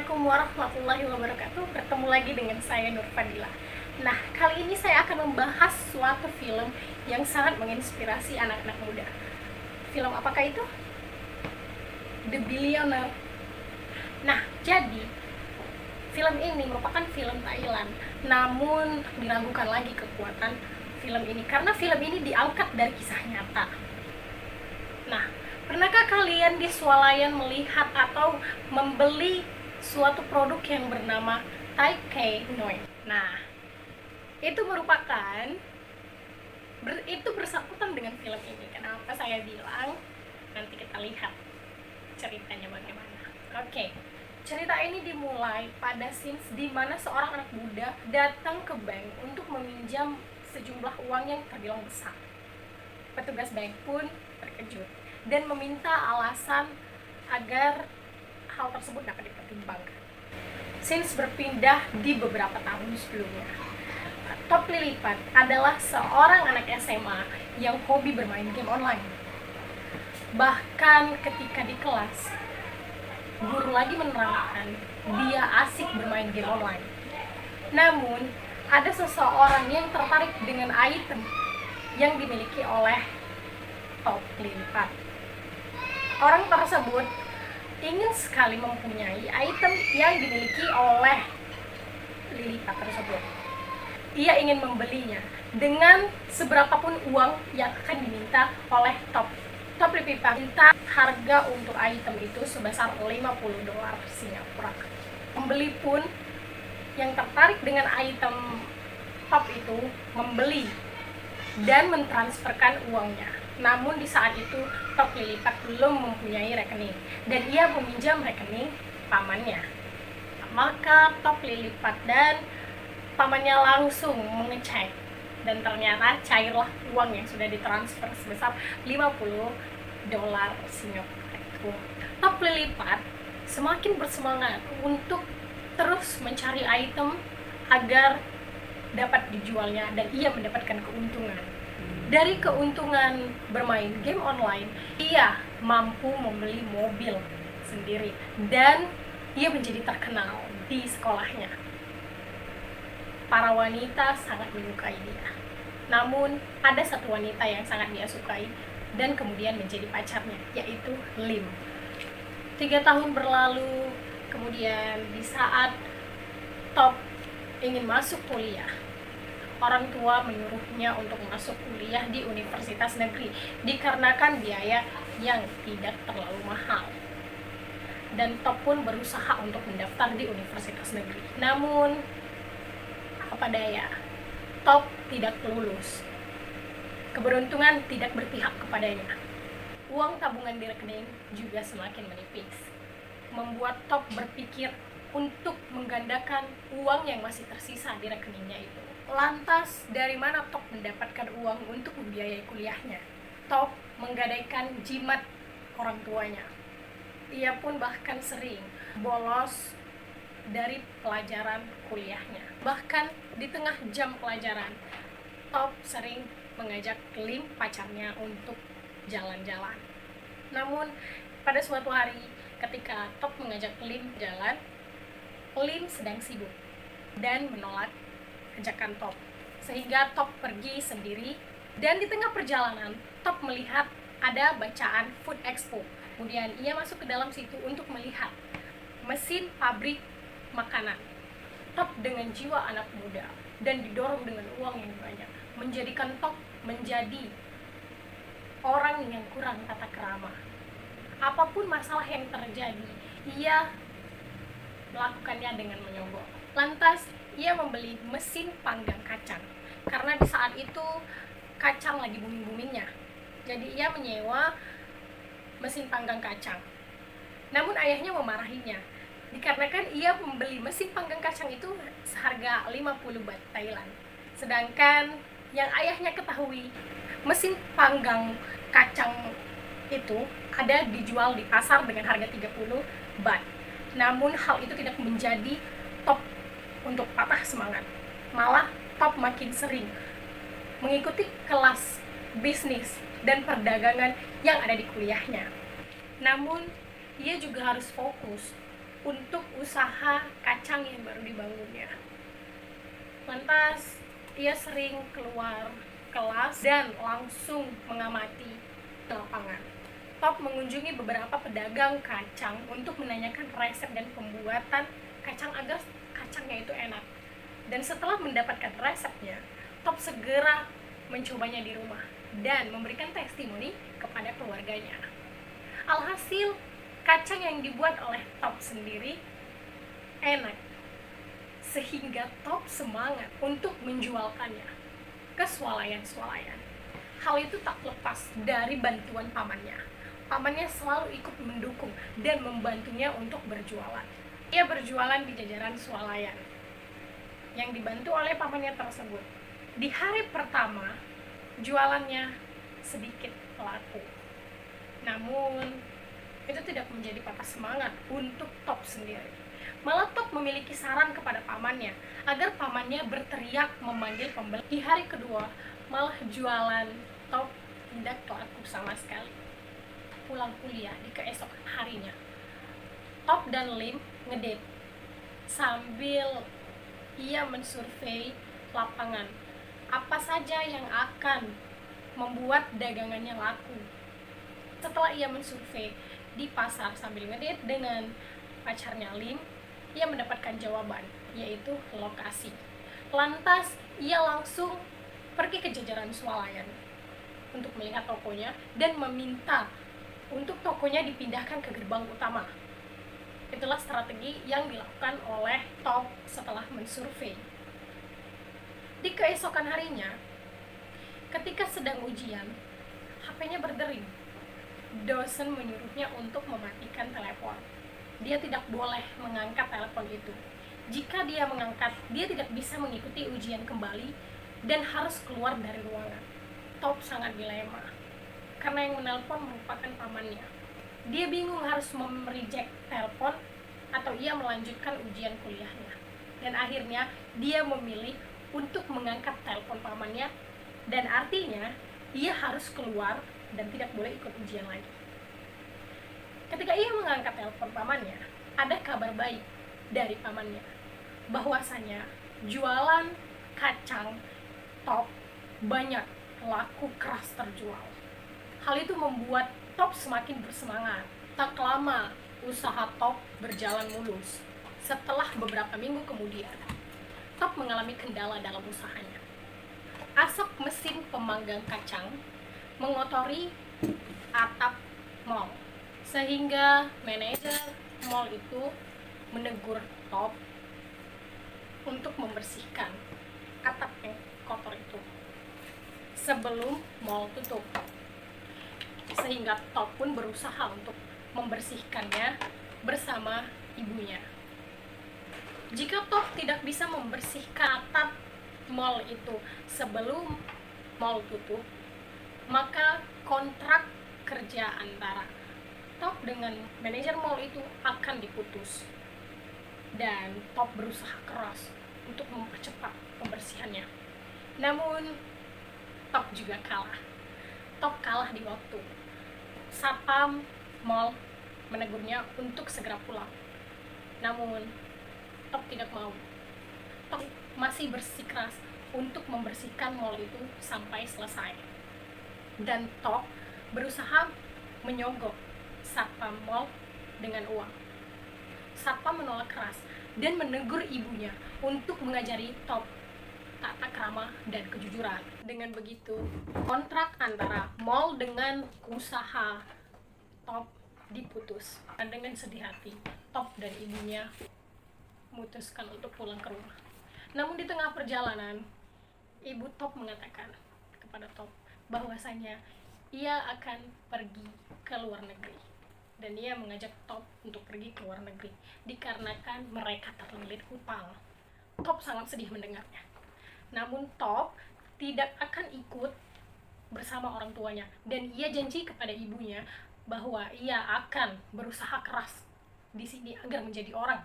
Assalamualaikum warahmatullahi wabarakatuh. Bertemu lagi dengan saya Nur Fadila. Nah, kali ini saya akan membahas suatu film yang sangat menginspirasi anak-anak muda. Film apakah itu? The Billionaire. Nah, jadi film ini merupakan film Thailand, namun diragukan lagi kekuatan film ini karena film ini diangkat dari kisah nyata. Nah, pernahkah kalian di swalayan melihat atau membeli suatu produk yang bernama Thai Kei Noi? Nah, itu merupakan itu bersangkutan dengan film ini. Kenapa saya bilang? Nanti kita lihat ceritanya bagaimana. Oke. Cerita ini dimulai pada scenes di mana seorang anak muda datang ke bank untuk meminjam sejumlah uang yang terbilang besar. Petugas bank pun terkejut dan meminta alasan agar hal tersebut dapat dipertimbangkan. Scenes berpindah di beberapa tahun sebelumnya. Top Lilipat adalah seorang anak SMA yang hobi bermain game online. Bahkan ketika di kelas, guru lagi menerangkan dia asik bermain game online. Namun, ada seseorang yang tertarik dengan item yang dimiliki oleh Top Lilipat. Orang tersebut ingin sekali mempunyai item yang dimiliki oleh Lilipat tersebut. Ia ingin membelinya dengan seberapapun uang yang akan diminta oleh Top Lilipat. Minta harga untuk item itu sebesar $50 Singapura. Pembeli pun yang tertarik dengan item Top itu membeli dan mentransferkan uangnya. Namun di saat itu Top Lilipat belum mempunyai rekening dan ia meminjam rekening pamannya. Maka Top Lilipat dan pamannya langsung mengecek dan ternyata cairlah uang yang sudah ditransfer sebesar $50 Singapura. Top Lilipat semakin bersemangat untuk terus mencari item agar dapat dijualnya dan ia mendapatkan keuntungan. Dari keuntungan bermain game online, ia mampu membeli mobil sendiri dan ia menjadi terkenal di sekolahnya. Para wanita sangat menyukai dia. Namun, ada satu wanita yang sangat dia sukai dan kemudian menjadi pacarnya, yaitu Lim. 3 tahun berlalu, kemudian di saat Top ingin masuk kuliah, orang tua menyuruhnya untuk masuk kuliah di universitas negeri dikarenakan biaya yang tidak terlalu mahal. Dan Top pun berusaha untuk mendaftar di universitas negeri. Namun, apa daya, Top tidak lulus. Keberuntungan tidak berpihak kepadanya. Uang tabungan di rekening juga semakin menipis, membuat Top berpikir untuk menggandakan uang yang masih tersisa di rekeningnya itu. Lantas, dari mana Top mendapatkan uang untuk membiayai kuliahnya? Top menggadaikan jimat orang tuanya. Ia pun bahkan sering bolos dari pelajaran kuliahnya. Bahkan di tengah jam pelajaran, Top sering mengajak Lim, pacarnya, untuk jalan-jalan. Namun, pada suatu hari ketika Top mengajak Lim jalan, Lim sedang sibuk dan menolak ajakan Top, sehingga Top pergi sendiri. Dan di tengah perjalanan, Top melihat ada bacaan Food Expo. Kemudian ia masuk ke dalam situ untuk melihat mesin pabrik makanan. Top dengan jiwa anak muda dan didorong dengan uang yang banyak menjadikan Top menjadi orang yang kurang tata krama. Apapun masalah yang terjadi, ia melakukannya dengan menyogok. Lantas, ia membeli mesin panggang kacang karena di saat itu kacang lagi booming-boomingnya. Jadi ia menyewa mesin panggang kacang. Namun ayahnya memarahinya dikarenakan ia membeli mesin panggang kacang itu seharga 50 baht Thailand. Sedangkan yang ayahnya ketahui, mesin panggang kacang itu ada dijual di pasar dengan harga 30 baht. Namun hal itu tidak menjadi Top untuk patah semangat. Malah Top makin sering mengikuti kelas bisnis dan perdagangan yang ada di kuliahnya. Namun ia juga harus fokus untuk usaha kacang yang baru dibangunnya. Lantas ia sering keluar kelas dan langsung mengamati lapangan. Top mengunjungi beberapa pedagang kacang untuk menanyakan resep dan pembuatan kacang agar kacangnya itu enak. Dan setelah mendapatkan resepnya, Top segera mencobanya di rumah dan memberikan testimoni kepada keluarganya. Alhasil, kacang yang dibuat oleh Top sendiri enak, sehingga Top semangat untuk menjualkannya ke swalayan-swalayan. Hal itu tak lepas dari bantuan pamannya. Pamannya selalu ikut mendukung dan membantunya untuk berjualan. Ia berjualan di jajaran swalayan yang dibantu oleh pamannya tersebut. Di hari pertama, jualannya sedikit laku. Namun, itu tidak menjadi patah semangat untuk Top sendiri. Malah Top memiliki saran kepada pamannya agar pamannya berteriak memanggil pembeli. Di hari kedua, malah jualan Top tidak laku sama sekali. Pulang kuliah di keesokan harinya, Top dan Lim ngedate sambil ia mensurvei lapangan apa saja yang akan membuat dagangannya laku. Setelah ia mensurvei di pasar sambil ngedate dengan pacarnya Lim, ia mendapatkan jawaban, yaitu lokasi. Lantas ia langsung pergi ke jajaran swalayan untuk melihat tokonya dan meminta untuk tokonya dipindahkan ke gerbang utama. Itulah strategi yang dilakukan oleh Top setelah mensurvei. Di keesokan harinya, ketika sedang ujian, HP-nya berdering. Dosen menyuruhnya untuk mematikan telepon. Dia tidak boleh mengangkat telepon itu. Jika dia mengangkat, dia tidak bisa mengikuti ujian kembali dan harus keluar dari ruangan. Top sangat dilema, karena yang menelpon merupakan pamannya. Dia bingung harus mereject telepon atau ia melanjutkan ujian kuliahnya. Dan akhirnya dia memilih untuk mengangkat telepon pamannya, dan artinya ia harus keluar dan tidak boleh ikut ujian lagi. Ketika ia mengangkat telepon pamannya, ada kabar baik dari pamannya bahwasanya jualan kacang Top banyak laku keras terjual. Hal itu membuat Top semakin bersemangat. Tak lama, usaha Top berjalan mulus. Setelah beberapa minggu kemudian, Top mengalami kendala dalam usahanya. Asap mesin pemanggang kacang mengotori atap mall, sehingga manajer mall itu menegur Top untuk membersihkan atap yang kotor itu sebelum mall tutup. Sehingga Top pun berusaha untuk membersihkannya bersama ibunya. Jika Top tidak bisa membersihkan atap mall itu sebelum mall tutup, maka kontrak kerja antara Top dengan manajer mall itu akan diputus. Dan Top berusaha keras untuk mempercepat pembersihannya. Namun Top juga kalah. Top kalah di waktu. Satpam mall menegurnya untuk segera pulang. Namun Top tidak mau. Top masih bersikeras untuk membersihkan mall itu sampai selesai. Dan Top berusaha menyogok satpam mall dengan uang. Satpam menolak keras dan menegur ibunya untuk mengajari Top tata krama dan kejujuran. Dengan begitu, kontrak antara mall dengan usaha Top diputus. Dan dengan sedih hati, Top dan ibunya memutuskan untuk pulang ke rumah. Namun di tengah perjalanan, ibu Top mengatakan kepada Top bahwasanya ia akan pergi ke luar negeri. Dan ia mengajak Top untuk pergi ke luar negeri dikarenakan mereka terlilit hutang. Top sangat sedih mendengarnya. Namun Top tidak akan ikut bersama orang tuanya, dan ia janji kepada ibunya bahwa ia akan berusaha keras di sini agar menjadi orang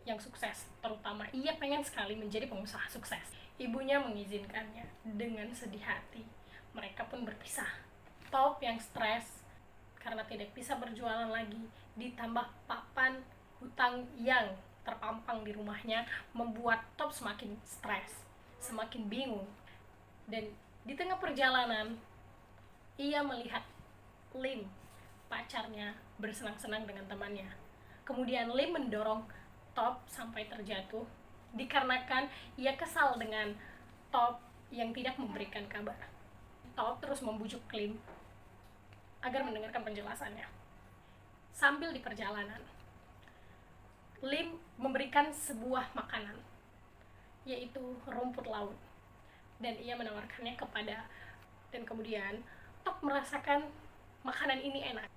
yang sukses. Terutama ia pengen sekali menjadi pengusaha sukses. Ibunya mengizinkannya dengan sedih hati. Mereka pun berpisah. Top yang stres karena tidak bisa berjualan lagi, ditambah papan hutang yang terpampang di rumahnya membuat Top semakin stres, semakin bingung. Dan di tengah perjalanan, ia melihat Lim, pacarnya, bersenang-senang dengan temannya. Kemudian Lim mendorong Top sampai terjatuh dikarenakan ia kesal dengan Top yang tidak memberikan kabar. Top terus membujuk Lim agar mendengarkan penjelasannya. Sambil di perjalanan, Lim memberikan sebuah makanan, yaitu rumput laut, dan ia menawarkannya kepada, dan kemudian Top merasakan makanan ini enak.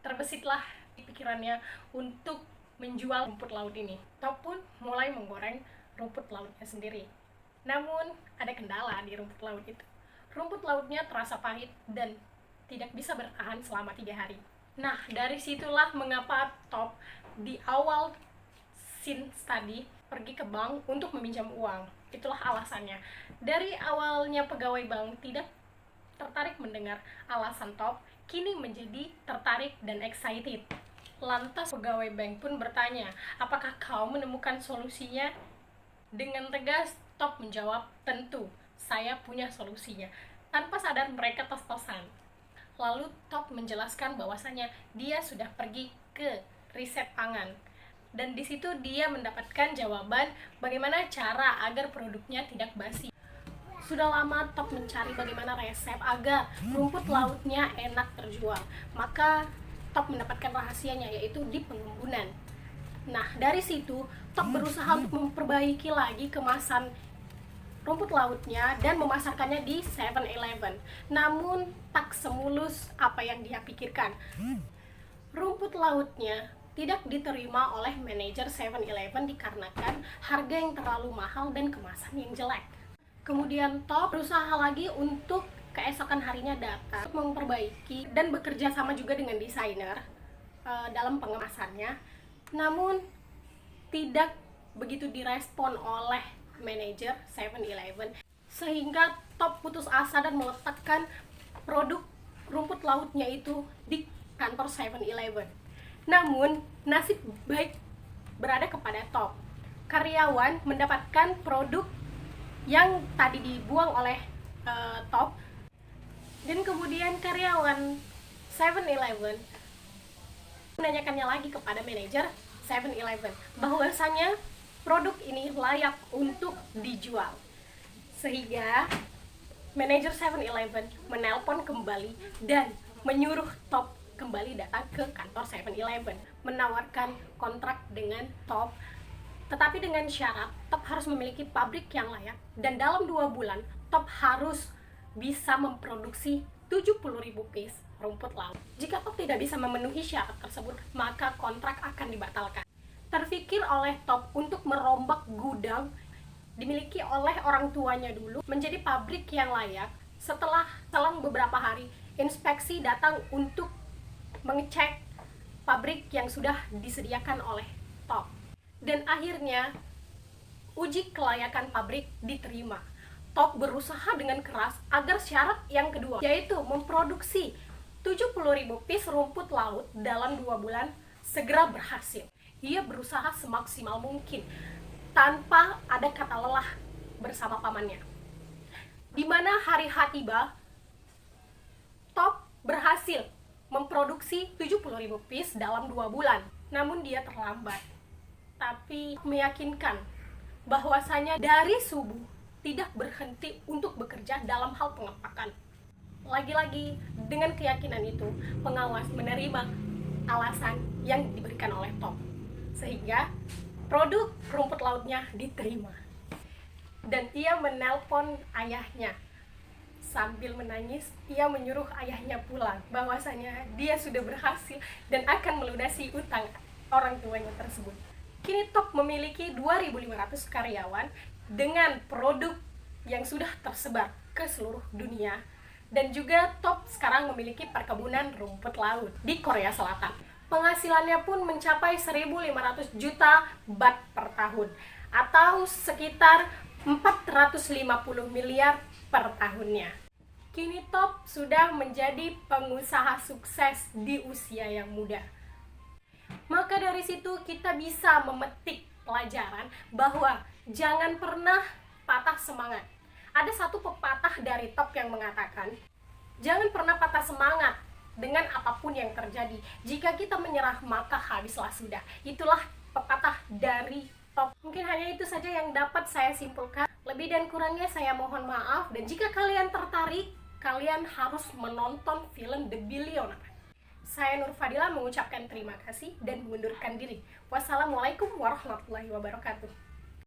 Terbesitlah di pikirannya untuk menjual rumput laut ini. Top pun mulai menggoreng rumput lautnya sendiri. Namun ada kendala di rumput laut itu. Rumput lautnya terasa pahit dan tidak bisa bertahan selama 3 hari. Nah, dari situlah mengapa Top di awal scene tadi pergi ke bank untuk meminjam uang. Itulah alasannya. Dari awalnya pegawai bank tidak tertarik mendengar alasan Top, kini menjadi tertarik dan excited. Lantas pegawai bank pun bertanya, apakah kau menemukan solusinya? Dengan tegas, Top menjawab, tentu, saya punya solusinya. Tanpa sadar mereka tos-tosan. Lalu Top menjelaskan bahwasanya dia sudah pergi ke riset pangan. Dan di situ dia mendapatkan jawaban bagaimana cara agar produknya tidak basi. Sudah lama Top mencari bagaimana resep agar rumput lautnya enak terjual. Maka Top mendapatkan rahasianya, yaitu di pengembunan. Nah, dari situ Top berusaha untuk memperbaiki lagi kemasan rumput lautnya dan memasarkannya di 7-Eleven. Namun tak semulus apa yang dia pikirkan. Rumput lautnya tidak diterima oleh manajer 7-Eleven dikarenakan harga yang terlalu mahal dan kemasan yang jelek. Kemudian Top berusaha lagi untuk keesokan harinya datang memperbaiki dan bekerja sama juga dengan desainer dalam pengemasannya. Namun tidak begitu direspon oleh manajer 7-Eleven, sehingga Top putus asa dan meletakkan produk rumput lautnya itu di kantor 7-Eleven. Namun nasib baik berada kepada Top. Karyawan mendapatkan produk yang tadi dibuang oleh Top, dan kemudian karyawan 7-Eleven menanyakannya lagi kepada manajer 7-Eleven bahwasanya produk ini layak untuk dijual. Sehingga manajer 7-Eleven menelpon kembali dan menyuruh Top kembali datang ke kantor 7-Eleven, menawarkan kontrak dengan Top, tetapi dengan syarat Top harus memiliki pabrik yang layak dan dalam 2 bulan Top harus bisa memproduksi 70.000 piece rumput laut. Jika Top tidak bisa memenuhi syarat tersebut, maka kontrak akan dibatalkan. Terfikir oleh Top untuk merombak gudang dimiliki oleh orang tuanya dulu menjadi pabrik yang layak. Setelah selang beberapa hari, inspeksi datang untuk mengecek pabrik yang sudah disediakan oleh Top. Dan akhirnya uji kelayakan pabrik diterima. Top berusaha dengan keras agar syarat yang kedua, yaitu memproduksi 70.000 piece rumput laut dalam 2 bulan, segera berhasil. Ia berusaha semaksimal mungkin tanpa ada kata lelah bersama pamannya. Di mana hari H tiba, Top berhasil memproduksi 70.000 piece dalam 2 bulan. Namun dia terlambat, tapi meyakinkan bahwasanya dari subuh tidak berhenti untuk bekerja dalam hal pengepakan. Lagi-lagi dengan keyakinan itu, pengawas menerima alasan yang diberikan oleh Top, sehingga produk rumput lautnya diterima. Dan ia menelpon ayahnya. Sambil menangis, ia menyuruh ayahnya pulang, bahwasanya dia sudah berhasil dan akan melunasi utang orang tuanya tersebut. Kini Top memiliki 2.500 karyawan dengan produk yang sudah tersebar ke seluruh dunia. Dan juga Top sekarang memiliki perkebunan rumput laut di Korea Selatan. Penghasilannya pun mencapai 1.500 juta baht per tahun, atau sekitar 450 miliar per tahunnya. Kini Top sudah menjadi pengusaha sukses di usia yang muda. Maka dari situ kita bisa memetik pelajaran bahwa jangan pernah patah semangat. Ada satu pepatah dari Top yang mengatakan, jangan pernah patah semangat dengan apapun yang terjadi. Jika kita menyerah, maka habislah sudah. Itulah pepatah dari Top. Mungkin hanya itu saja yang dapat saya simpulkan. Lebih dan kurangnya saya mohon maaf. Dan jika kalian tertarik, kalian harus menonton film The Billionaire. Saya Nur Fadila mengucapkan terima kasih dan mengundurkan diri. Wassalamualaikum warahmatullahi wabarakatuh.